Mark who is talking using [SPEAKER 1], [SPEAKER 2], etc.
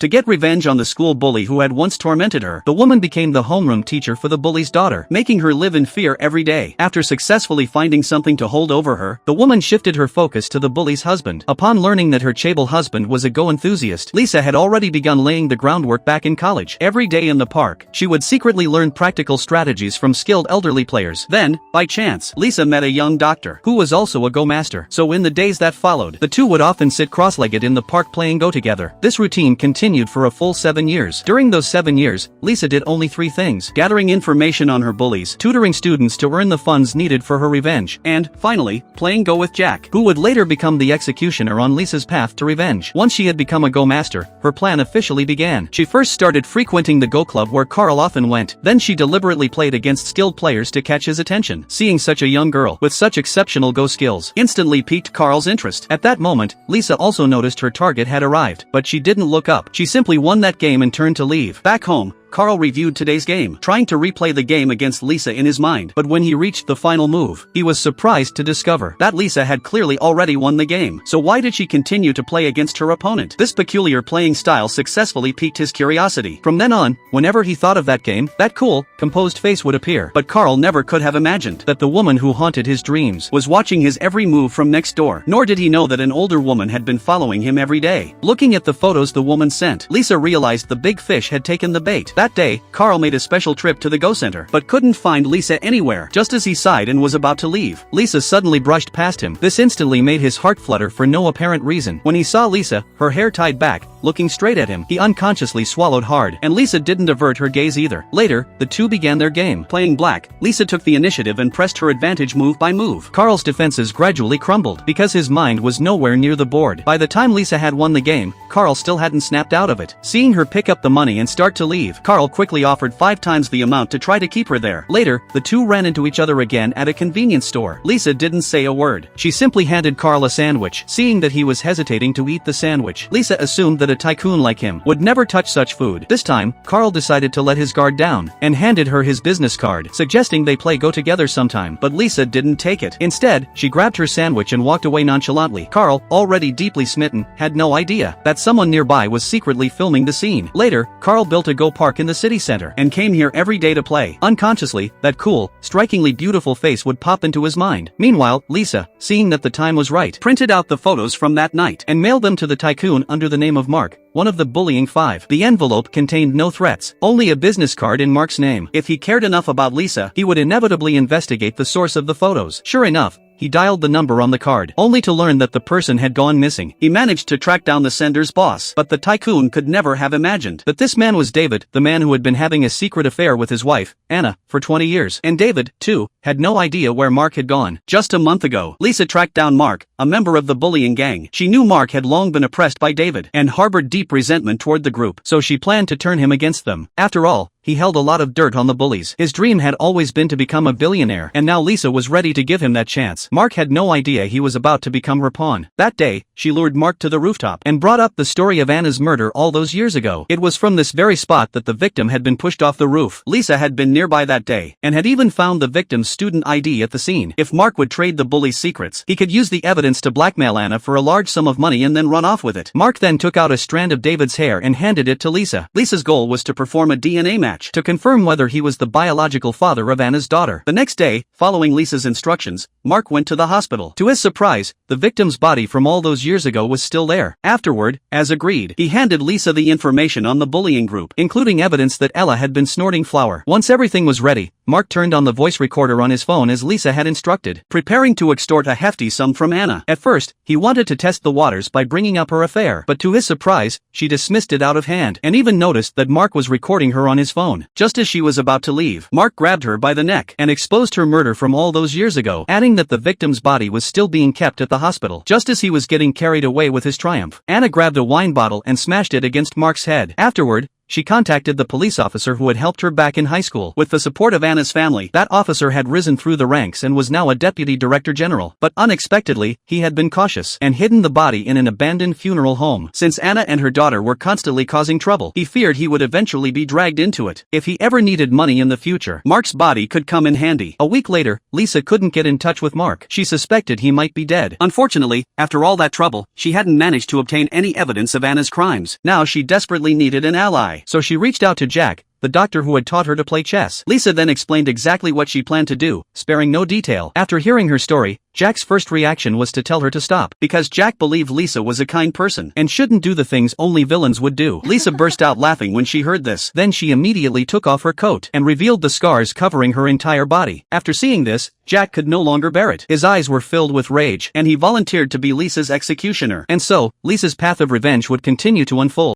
[SPEAKER 1] To get revenge on the school bully who had once tormented her, the woman became the homeroom teacher for the bully's daughter, making her live in fear every day. After successfully finding something to hold over her, the woman shifted her focus to the bully's husband. Upon learning that her chaebol husband was a Go enthusiast, Lisa had already begun laying the groundwork back in college. Every day in the park, she would secretly learn practical strategies from skilled elderly players. Then, by chance, Lisa met a young doctor, who was also a Go master. So in the days that followed, the two would often sit cross-legged in the park playing Go together. This routine continued for a full 7 years. During those 7 years, Lisa did only 3 things: gathering information on her bullies, tutoring students to earn the funds needed for her revenge, and, finally, playing Go with Jack, who would later become the executioner on Lisa's path to revenge. Once she had become a Go master, her plan officially began. She first started frequenting the Go club where Carl often went. Then she deliberately played against skilled players to catch his attention. Seeing such a young girl with such exceptional Go skills instantly piqued Carl's interest. At that moment, Lisa also noticed her target had arrived, but she didn't look up. She simply won that game and turned to leave. Back home, Carl reviewed today's game, trying to replay the game against Lisa in his mind. But when he reached the final move, he was surprised to discover that Lisa had clearly already won the game. So why did she continue to play against her opponent? This peculiar playing style successfully piqued his curiosity. From then on, whenever he thought of that game, that cool, composed face would appear. But Carl never could have imagined that the woman who haunted his dreams was watching his every move from next door. Nor did he know that an older woman had been following him every day. Looking at the photos the woman sent, Lisa realized the big fish had taken the bait. That day, Carl made a special trip to the Go Center, but couldn't find Lisa anywhere. Just as he sighed and was about to leave, Lisa suddenly brushed past him. This instantly made his heart flutter for no apparent reason. When he saw Lisa, her hair tied back, looking straight at him, he unconsciously swallowed hard, and Lisa didn't avert her gaze either. Later, the two began their game. Playing black, Lisa took the initiative and pressed her advantage move by move. Carl's defenses gradually crumbled, because his mind was nowhere near the board. By the time Lisa had won the game, Carl still hadn't snapped out of it. Seeing her pick up the money and start to leave, Carl quickly offered 5 times the amount to try to keep her there. Later, the two ran into each other again at a convenience store. Lisa didn't say a word. She simply handed Carl a sandwich. Seeing that he was hesitating to eat the sandwich, Lisa assumed that a tycoon like him would never touch such food. This time, Carl decided to let his guard down, and handed her his business card, suggesting they play Go together sometime. But Lisa didn't take it. Instead, she grabbed her sandwich and walked away nonchalantly. Carl, already deeply smitten, had no idea that someone nearby was secretly filming the scene. Later, Carl built a Go park in the city center, and came here every day to play. Unconsciously, that cool, strikingly beautiful face would pop into his mind. Meanwhile, Lisa, seeing that the time was right, printed out the photos from that night, and mailed them to the tycoon under the name of Mark, one of the bullying 5. The envelope contained no threats, only a business card in Mark's name. If he cared enough about Lisa, he would inevitably investigate the source of the photos. Sure enough, he dialed the number on the card, only to learn that the person had gone missing. He managed to track down the sender's boss, but the tycoon could never have imagined that this man was David, the man who had been having a secret affair with his wife, Anna, for 20 years. And David, too, had no idea where Mark had gone. Just a month ago, Lisa tracked down Mark, a member of the bullying gang. She knew Mark had long been oppressed by David, and harbored deep resentment toward the group, so she planned to turn him against them. After all, he held a lot of dirt on the bullies. His dream had always been to become a billionaire, and now Lisa was ready to give him that chance. Mark had no idea he was about to become her pawn. That day, she lured Mark to the rooftop, and brought up the story of Anna's murder all those years ago. It was from this very spot that the victim had been pushed off the roof. Lisa had been nearby that day, and had even found the victim's student ID at the scene. If Mark would trade the bully's secrets, he could use the evidence to blackmail Anna for a large sum of money and then run off with it. Mark then took out a strand of David's hair and handed it to Lisa. Lisa's goal was to perform a DNA match to confirm whether he was the biological father of Anna's daughter. The next day, following Lisa's instructions, Mark went to the hospital. To his surprise, the victim's body from all those years ago was still there. Afterward, as agreed, he handed Lisa the information on the bullying group, including evidence that Ella had been snorting flour. Once everything was ready, Mark turned on the voice recorder on his phone as Lisa had instructed, preparing to extort a hefty sum from Anna. At first, he wanted to test the waters by bringing up her affair, but to his surprise, she dismissed it out of hand, and even noticed that Mark was recording her on his phone. Just as she was about to leave, Mark grabbed her by the neck and exposed her murder from all those years ago, adding that the victim's body was still being kept at the hospital. Just as he was getting carried away with his triumph, Anna grabbed a wine bottle and smashed it against Mark's head. Afterward, she contacted the police officer who had helped her back in high school. With the support of Anna's family, that officer had risen through the ranks and was now a deputy director general. But unexpectedly, he had been cautious and hidden the body in an abandoned funeral home. Since Anna and her daughter were constantly causing trouble, he feared he would eventually be dragged into it. If he ever needed money in the future, Mark's body could come in handy. A week later, Lisa couldn't get in touch with Mark. She suspected he might be dead. Unfortunately, after all that trouble, she hadn't managed to obtain any evidence of Anna's crimes. Now she desperately needed an ally. So she reached out to Jack, the doctor who had taught her to play chess. Lisa then explained exactly what she planned to do, sparing no detail. After hearing her story, Jack's first reaction was to tell her to stop, because Jack believed Lisa was a kind person and shouldn't do the things only villains would do. Lisa burst out laughing when she heard this. Then she immediately took off her coat and revealed the scars covering her entire body. After seeing this, Jack could no longer bear it. His eyes were filled with rage, and he volunteered to be Lisa's executioner. And so, Lisa's path of revenge would continue to unfold.